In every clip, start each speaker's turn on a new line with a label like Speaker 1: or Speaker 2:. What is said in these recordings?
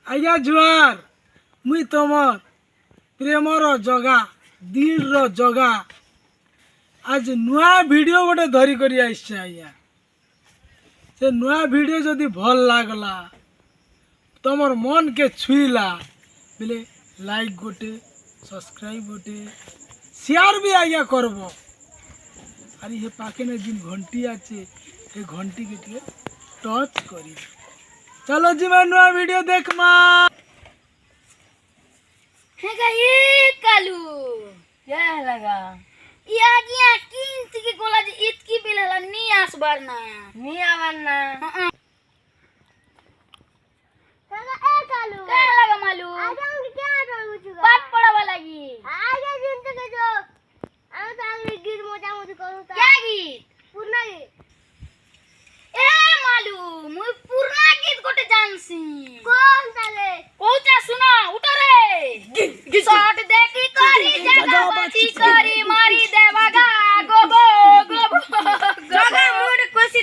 Speaker 1: आज्ञा जुआर मुई तमर प्रेमर जगा दिल जगा आज नुआ वीडियो गोटे धरी करी आइछे आज्ञा से नुआ वीडियो जदि भल लागला तमर मन के छुईला बोले लाइक गोटे सब्सक्राइब गोटे शेयर भी आज्ञा करब। अरे ये पाखे में जिन घंटी आचे ये घंटी के टच करी। चलो जी मैं नुआ वीडियो देख मा
Speaker 2: ये कालू क्या लगा या गया किन के कॉलेज इतकी बिल हला नी आसबारना नी आवरना लगा ए कालू क्या लगा मालू आगे हम क्या करू छुगा पाठ पढ़ावा लगी आगे दिन के जो हम तो आगे गीत मोजा मोजी करू ता क्या गीत पूर्ण गीत ए मालू मुई पूर्ण गीत गोटे जानसी कौन ताले कोचा सुना उठा रे शॉट देखी करी जगह बची करी मारी देवागा गोबो जगह मूड खुशी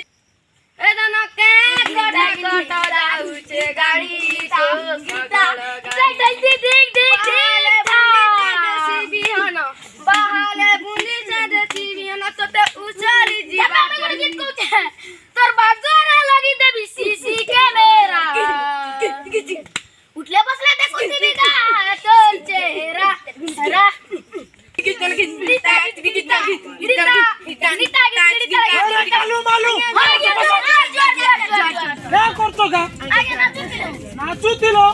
Speaker 2: ए दोनों के गोटा गोटा दाउचे गाड़ी तो गीता जल्दी देख देख देख देसी बिहना बहाले बुंदी से देसी बिहना तो ते उछाली जीवा के गीत कोचे तोर बाजार लगी देबी सीसी कैमरा उठले बसले देखो टीवी का तोर चेहरा रा
Speaker 1: नाचुतिलो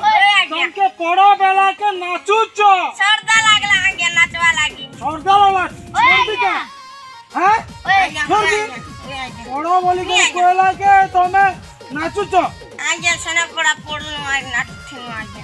Speaker 1: तुमके पड़ो बेला के नाचुच
Speaker 2: सरदा लागला आगे नाचवा लागी
Speaker 1: सरदा लागला छोड़ का हैं पड़ो बोली के कोला के तमे नाचुच
Speaker 2: आगे सने पड़ा पड़नो आ नाचनु आगे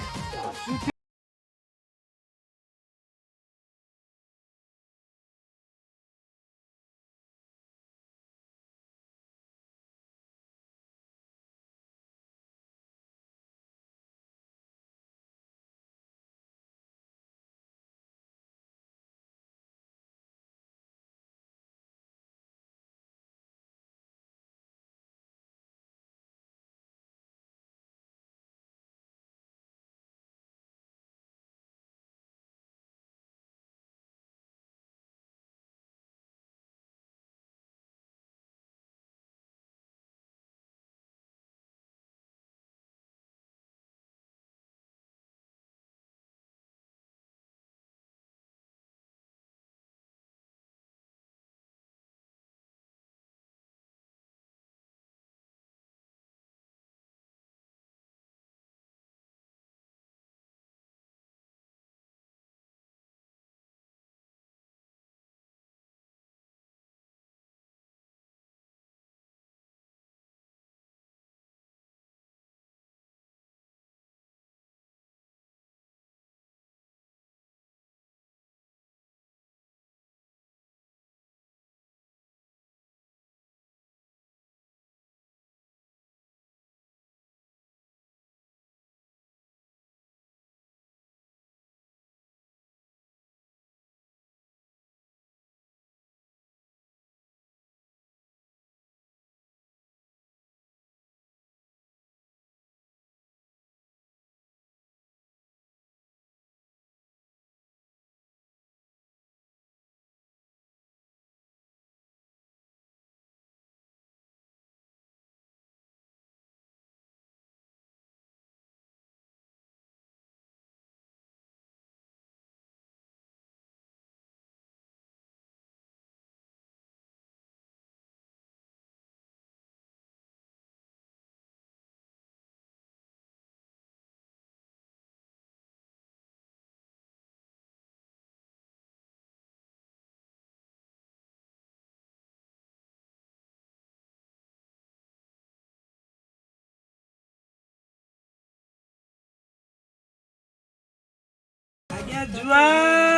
Speaker 1: जुआर